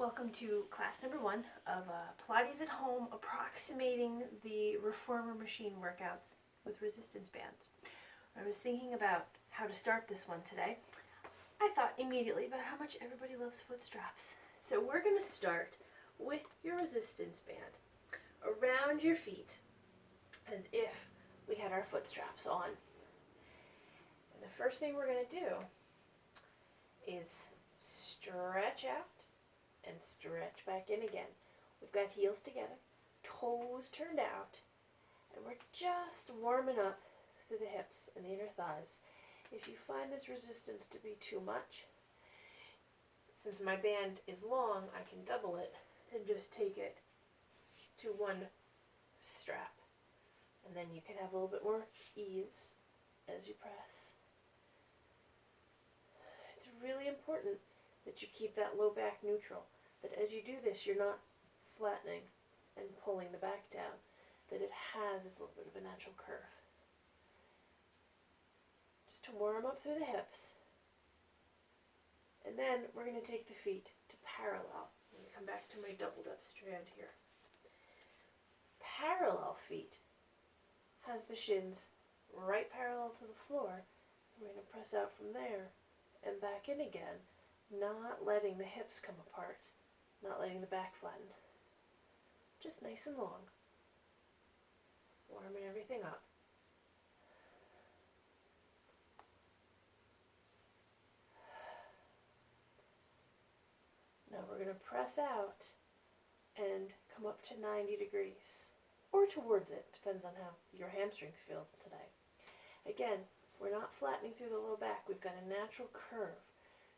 Welcome to class number 1 of Pilates at home, approximating the reformer machine workouts with resistance bands. I was thinking about how to start this one today. I thought immediately about how much everybody loves foot straps. So we're going to start with your resistance band around your feet as if we had our foot straps on. And the first thing we're going to do is stretch out and stretch back in again. We've got heels together, toes turned out, and we're just warming up through the hips and the inner thighs. If you find this resistance to be too much, since my band is long, I can double it and just take it to one strap. And then you can have a little bit more ease as you press. It's really important that you keep that low back neutral, that as you do this, you're not flattening and pulling the back down, that it has this little bit of a natural curve. Just to warm up through the hips. And then we're going to take the feet to parallel. I'm going to come back to my doubled up strand here. Parallel feet has the shins right parallel to the floor. We're going to press out from there and back in again, not letting the hips come apart, not letting the back flatten. Just nice and long. Warming everything up. Now we're going to press out and come up to 90 degrees, or towards it, depends on how your hamstrings feel today. Again, we're not flattening through the low back, we've got a natural curve.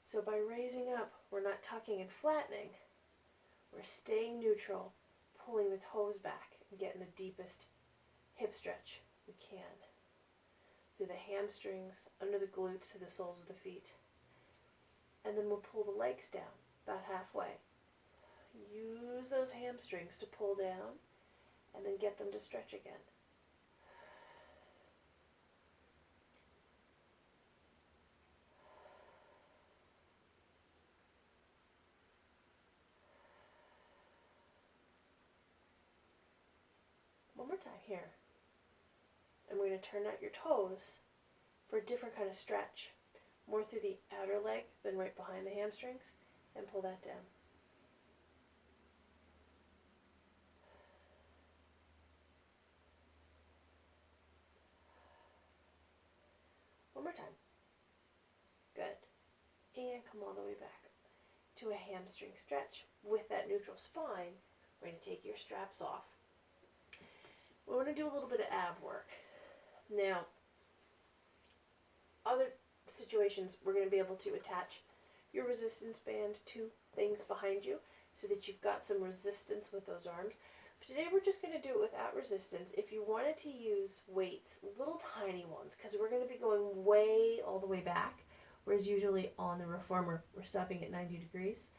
So by raising up, we're not tucking and flattening, we're staying neutral, pulling the toes back and getting the deepest hip stretch we can. Through the hamstrings, under the glutes, to the soles of the feet. And then we'll pull the legs down, about halfway. Use those hamstrings to pull down, and then get them to stretch again. One more time here. And we're going to turn out your toes for a different kind of stretch. More through the outer leg than right behind the hamstrings. And pull that down. One more time. Good. And come all the way back to a hamstring stretch. With that neutral spine, we're going to take your straps off. We want to do a little bit of ab work. Now, other situations, we're going to be able to attach your resistance band to things behind you so that you've got some resistance with those arms. But today we're just going to do it without resistance. If you wanted to use weights, little tiny ones, because we're going to be going way all the way back, whereas usually on the reformer we're stopping at 90 degrees.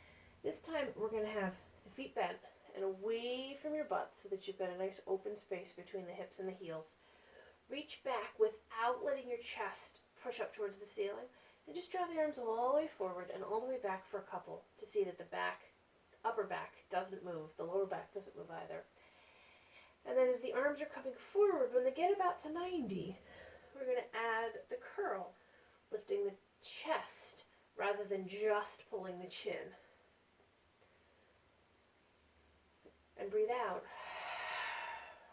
This time we're going to have the feet bent and away from your butt so that you've got a nice open space between the hips and the heels. Reach back without letting your chest push up towards the ceiling, and just draw the arms all the way forward and all the way back for a couple to see that the back, upper back doesn't move, the lower back doesn't move either. And then as the arms are coming forward, when they get about to 90, we're going to add the curl, lifting the chest rather than just pulling the chin. And breathe out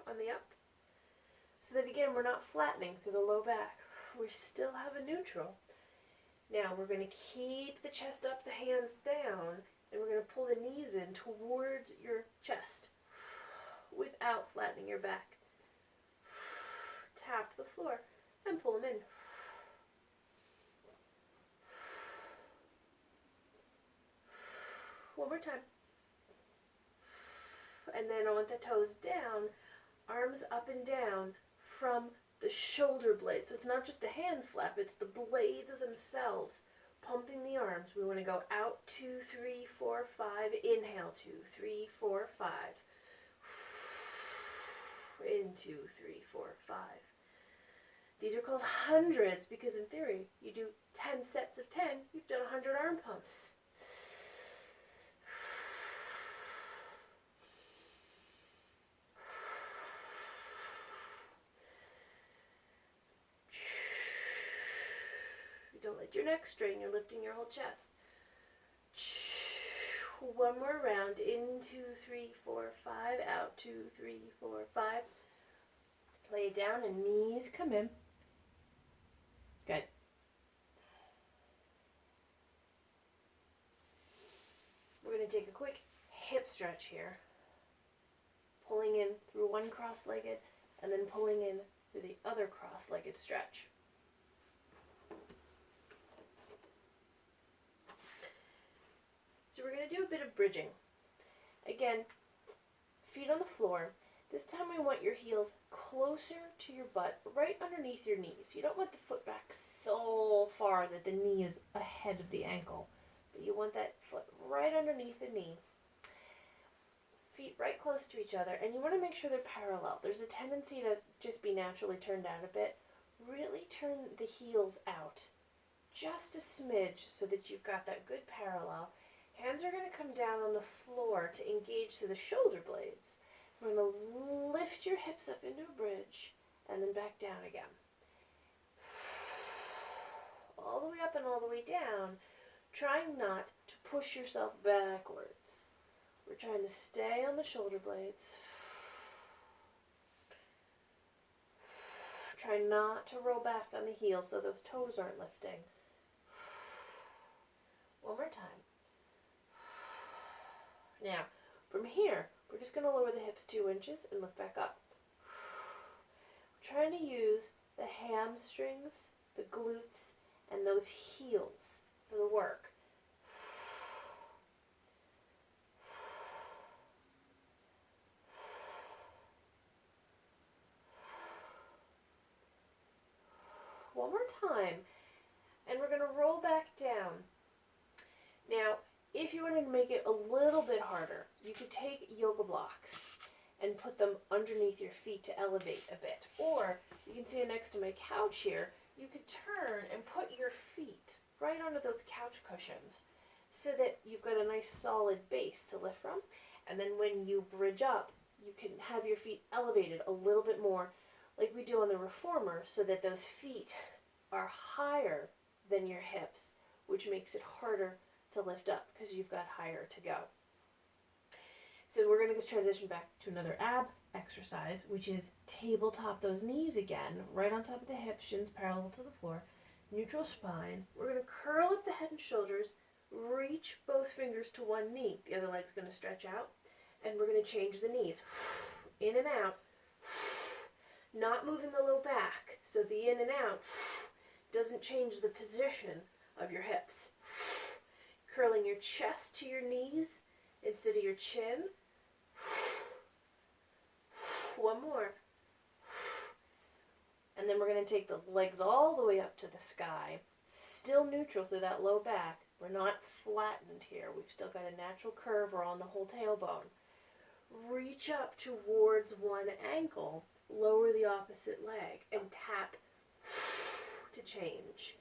on the up. So that again, we're not flattening through the low back. We still have a neutral. Now we're going to keep the chest up, the hands down, and we're going to pull the knees in towards your chest without flattening your back. Tap the floor and pull them in. One more time. And then I want the toes down, arms up and down from the shoulder blades. So it's not just a hand flap, it's the blades themselves. Pumping the arms. We want to go out, 2, 3, 4, 5. Inhale, 2, 3, 4, 5. In 2, 3, 4, 5. These are called hundreds because in theory, you do 10 sets of 10, you've done 100 arm pumps. Don't let your neck strain. You're lifting your whole chest. One more round. In, 2, 3, 4, 5. Out, 2, 3, 4, 5. Lay it down and knees come in. Good. We're going to take a quick hip stretch here. Pulling in through one cross-legged and then pulling in through the other cross-legged stretch. So we're going to do a bit of bridging. Again, feet on the floor. This time we want your heels closer to your butt, right underneath your knees. You don't want the foot back so far that the knee is ahead of the ankle, but you want that foot right underneath the knee. Feet right close to each other, and you want to make sure they're parallel. There's a tendency to just be naturally turned out a bit. Really turn the heels out just a smidge so that you've got that good parallel. Hands are going to come down on the floor to engage through the shoulder blades. We're going to lift your hips up into a bridge and then back down again. All the way up and all the way down, trying not to push yourself backwards. We're trying to stay on the shoulder blades. Try not to roll back on the heels so those toes aren't lifting. One more time. Now, from here, we're just going to lower the hips 2 inches and lift back up. We're trying to use the hamstrings, the glutes, and those heels for the work. One more time, and we're going to roll back down. Now, if you wanted to make it a little bit harder, you could take yoga blocks and put them underneath your feet to elevate a bit. Or, you can see it next to my couch here, you could turn and put your feet right onto those couch cushions so that you've got a nice solid base to lift from. And then when you bridge up, you can have your feet elevated a little bit more like we do on the reformer so that those feet are higher than your hips, which makes it harder to lift up because you've got higher to go. So we're going to transition back to another ab exercise, which is tabletop those knees again, right on top of the hips, shins parallel to the floor, neutral spine. We're going to curl up the head and shoulders, reach both fingers to one knee. The other leg's going to stretch out, and we're going to change the knees. In and out. Not moving the low back, so the in and out doesn't change the position of your hips. Curling your chest to your knees instead of your chin. One more. And then we're going to take the legs all the way up to the sky. Still neutral through that low back. We're not flattened here. We've still got a natural curve. We're on the whole tailbone. Reach up towards one ankle. Lower the opposite leg and tap to change.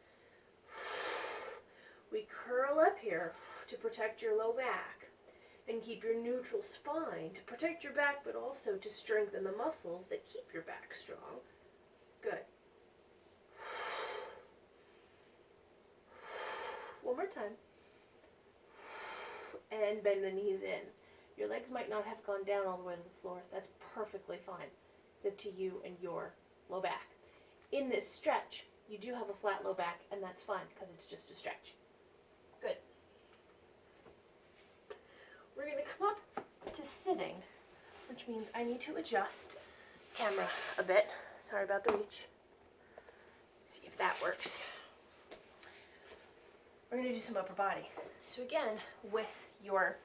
We curl up here to protect your low back and keep your neutral spine to protect your back, but also to strengthen the muscles that keep your back strong. Good. One more time. And bend the knees in. Your legs might not have gone down all the way to the floor. That's perfectly fine. It's up to you and your low back. In this stretch, you do have a flat low back, and that's fine because it's just a stretch. Good. We're going to come up to sitting, which means I need to adjust camera a bit. Sorry about the reach. Let's see if that works. We're going to do some upper body. So again, with your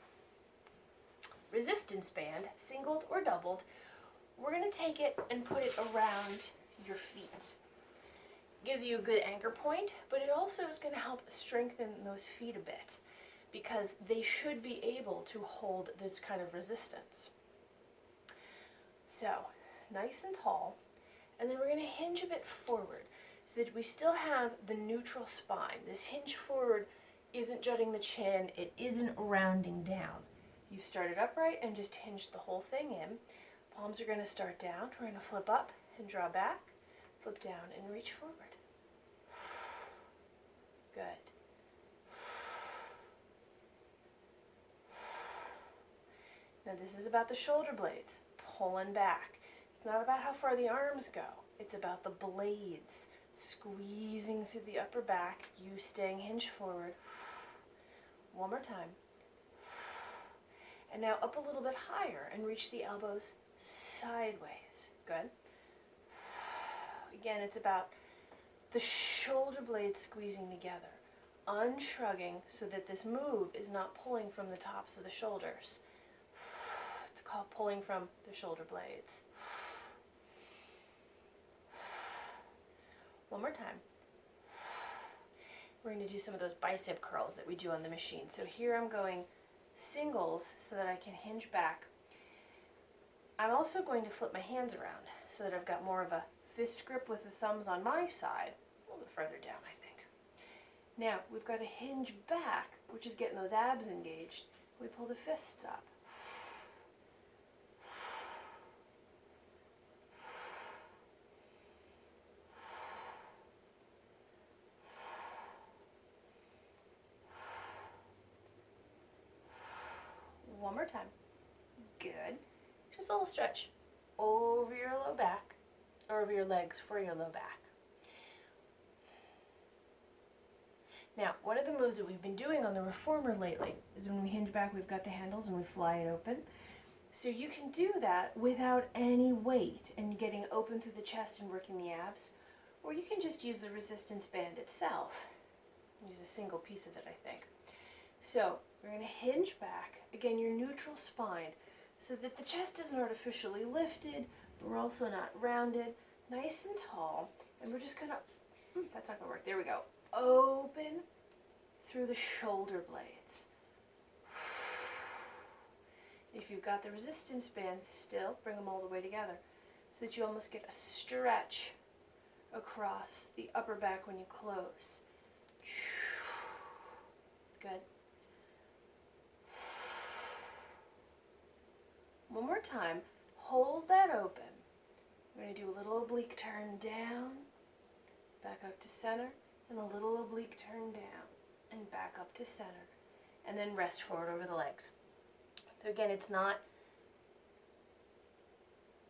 resistance band, singled or doubled, we're going to take it and put it around your feet. It gives you a good anchor point, but it also is going to help strengthen those feet a bit because they should be able to hold this kind of resistance. So, nice and tall, and then we're going to hinge a bit forward so that we still have the neutral spine. This hinge forward isn't jutting the chin, it isn't rounding down. You've started upright and just hinged the whole thing in. Palms are going to start down. We're going to flip up and draw back, flip down and reach forward. Good. Now this is about the shoulder blades, pulling back. It's not about how far the arms go. It's about the blades squeezing through the upper back, you staying hinged forward. One more time. And now up a little bit higher and reach the elbows sideways. Good. Again, it's about the shoulder blades squeezing together, unshrugging so that this move is not pulling from the tops of the shoulders. It's called pulling from the shoulder blades. One more time. We're going to do some of those bicep curls that we do on the machine. So here I'm going singles so that I can hinge back. I'm also going to flip my hands around so that I've got more of a fist grip with the thumbs on my side, a little bit further down, I think. Now, we've got to hinge back, which is getting those abs engaged. We pull the fists up. One more time. Good. Just a little stretch over your low back, or over your legs for your low back. Now, one of the moves that we've been doing on the reformer lately is when we hinge back, we've got the handles and we fly it open. So you can do that without any weight and getting open through the chest and working the abs, or you can just use the resistance band itself. Use a single piece of it, I think. So we're going to hinge back, again, your neutral spine, so that the chest isn't artificially lifted, but we're also not rounded, nice and tall, and we're just going to, that's not going to work, there we go, open through the shoulder blades. If you've got the resistance bands still, bring them all the way together, so that you almost get a stretch across the upper back when you close. Good. One more time, hold that open. We're going to do a little oblique turn down, back up to center, and a little oblique turn down, and back up to center, and then rest forward over the legs. So again, it's not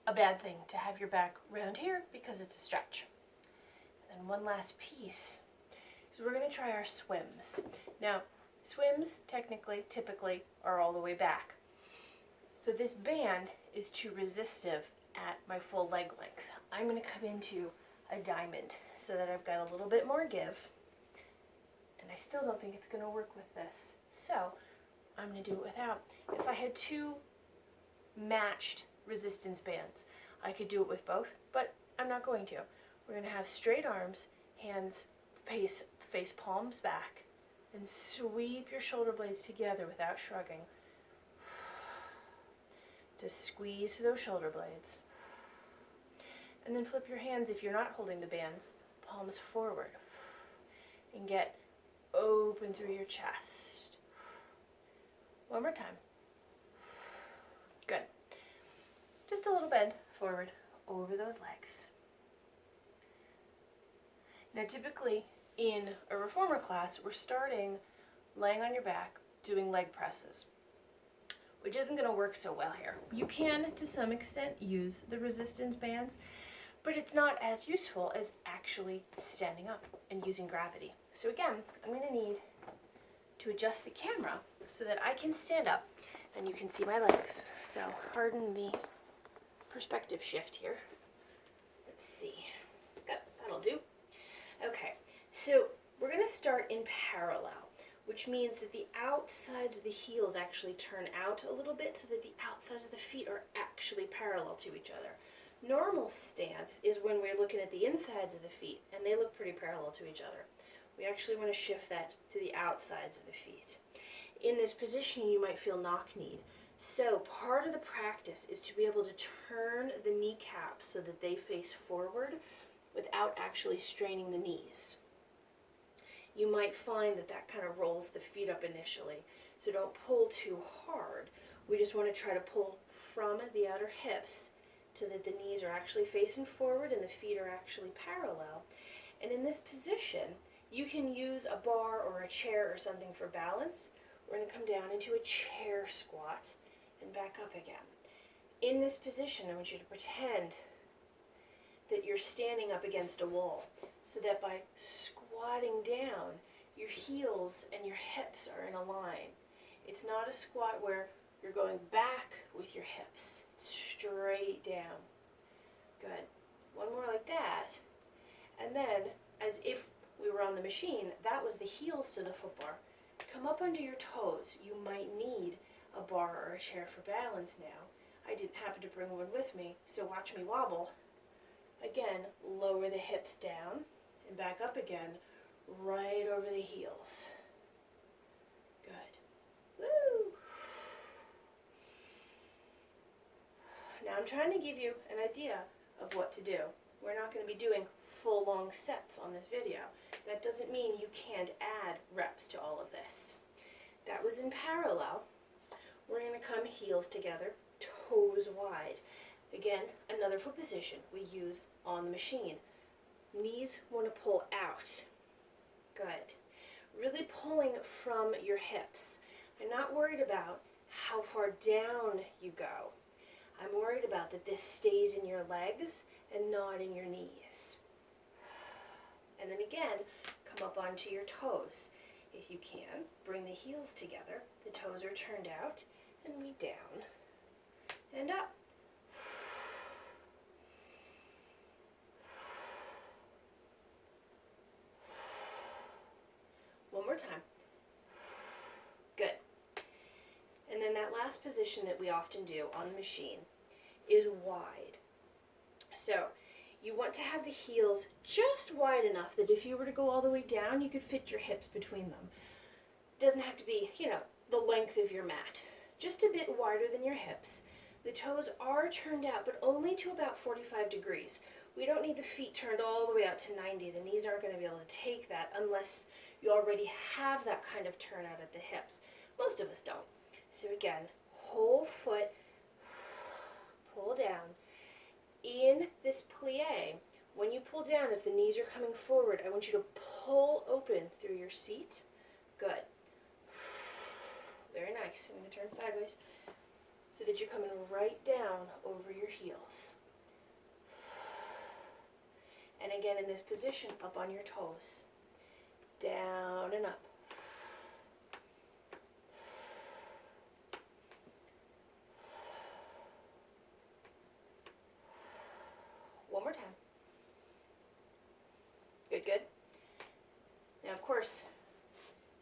a bad thing to have your back round here because it's a stretch. And then one last piece. So we're going to try our swims. Now, swims typically are all the way back. So this band is too resistive at my full leg length. I'm going to come into a diamond so that I've got a little bit more give. And I still don't think it's going to work with this. So I'm going to do it without. If I had two matched resistance bands, I could do it with both, but I'm not going to. We're going to have straight arms, hands face palms back, and sweep your shoulder blades together without shrugging. Just squeeze through those shoulder blades. And then flip your hands, if you're not holding the bands, palms forward. And get open through your chest. One more time. Good. Just a little bend forward over those legs. Now typically in a reformer class, we're starting laying on your back, doing leg presses, which isn't going to work so well here. You can, to some extent, use the resistance bands, but it's not as useful as actually standing up and using gravity. So again, I'm going to need to adjust the camera so that I can stand up and you can see my legs. So pardon the perspective shift here. Let's see. Good, that'll do. Okay, so we're going to start in parallel, which means that the outsides of the heels actually turn out a little bit so that the outsides of the feet are actually parallel to each other. Normal stance is when we're looking at the insides of the feet and they look pretty parallel to each other. We actually want to shift that to the outsides of the feet. In this position, you might feel knock-kneed. So part of the practice is to be able to turn the kneecaps so that they face forward without actually straining the knees. You might find that that kind of rolls the feet up initially. So don't pull too hard. We just want to try to pull from the outer hips so that the knees are actually facing forward and the feet are actually parallel. And in this position, You can use a bar or a chair or something for balance. We're going to come down into a chair squat and back up again. In this position, I want you to pretend that you're standing up against a wall, so that by squatting down, your heels and your hips are in a line. It's not a squat where you're going back with your hips. It's straight down. Good. One more like that. And then, as if we were on the machine, that was the heels to the foot bar. Come up under your toes. You might need a bar or a chair for balance now. I didn't happen to bring one with me, so watch me wobble. Again, lower the hips down and back up again, right over the heels. Good. Woo! Now I'm trying to give you an idea of what to do. We're not going to be doing full long sets on this video. That doesn't mean you can't add reps to all of this. That was in parallel. We're going to come heels together, toes wide. Again, another foot position we use on the machine. Knees want to pull out. Good. Really pulling from your hips. I'm not worried about how far down you go. I'm worried about that this stays in your legs and not in your knees. And then again, come up onto your toes. If you can, bring the heels together. The toes are turned out, and we down and up. One more time. Good. And then that last position that we often do on the machine is wide. So you want to have the heels just wide enough that if you were to go all the way down, you could fit your hips between them. It doesn't have to be, the length of your mat. Just a bit wider than your hips. The toes are turned out, but only to about 45 degrees. We don't need the feet turned all the way out to 90. The knees aren't going to be able to take that unless you already have that kind of turnout at the hips. Most of us don't. So again, whole foot, pull down. In this plie, when you pull down, if the knees are coming forward, I want you to pull open through your seat. Good. Very nice. I'm going to turn sideways so that you're coming right down over your heels. And again, in this position, up on your toes. Down and up. One more time. Good, good. Now, of course,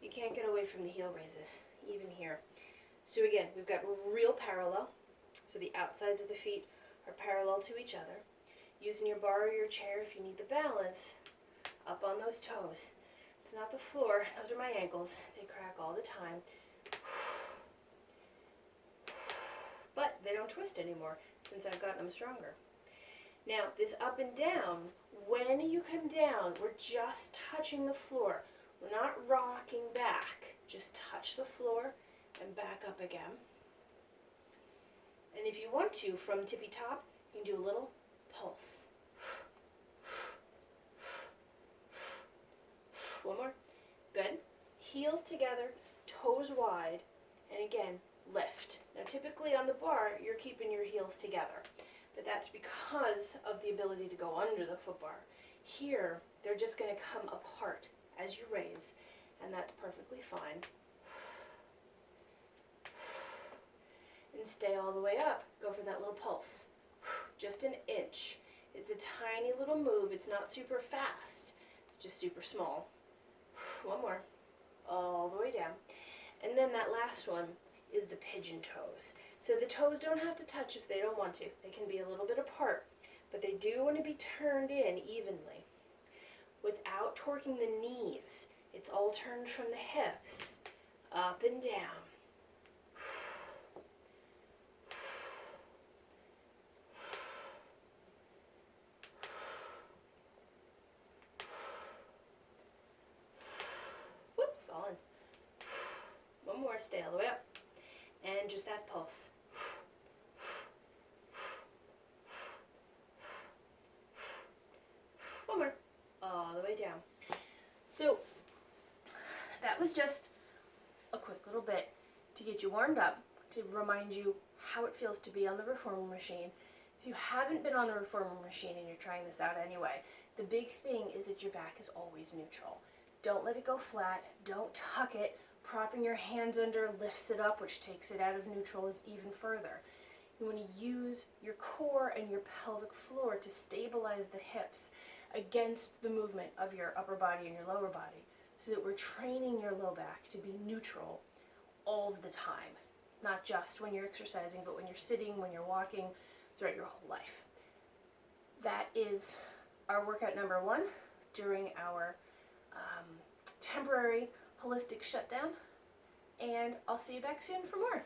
you can't get away from the heel raises, even here. So again, we've got real parallel. So the outsides of the feet are parallel to each other. Using your bar or your chair if you need the balance, up on those toes. It's not the floor, those are my ankles. They crack all the time. But they don't twist anymore since I've gotten them stronger. Now, this up and down, when you come down, we're just touching the floor. We're not rocking back. Just touch the floor and back up again. And if you want to, from tippy top, you can do a little pulse. One more. Good. Heels together, toes wide, and again, lift. Now typically on the bar, you're keeping your heels together, but that's because of the ability to go under the foot bar. Here, they're just going to come apart as you raise, and that's perfectly fine. And stay all the way up. Go for that little pulse. Just an inch. It's a tiny little move. It's not super fast. It's just super small. One more. All the way down. And then that last one is the pigeon toes. So the toes don't have to touch if they don't want to. They can be a little bit apart, but they do want to be turned in evenly without torquing the knees. It's all turned from the hips, up and down. Whoops, fallen. One more, stay all the way up. And just that pulse. One more. All the way down. So was just a quick little bit to get you warmed up, to remind you how it feels to be on the reformer machine. If you haven't been on the reformer machine and you're trying this out anyway, the big thing is that your back is always neutral. Don't let it go flat. Don't tuck it. Propping your hands under lifts it up, which takes it out of neutral is even further. You want to use your core and your pelvic floor to stabilize the hips against the movement of your upper body and your lower body, so that we're training your low back to be neutral all of the time. Not just when you're exercising, but when you're sitting, when you're walking, throughout your whole life. That is our workout number 1 during our temporary holistic shutdown, and I'll see you back soon for more.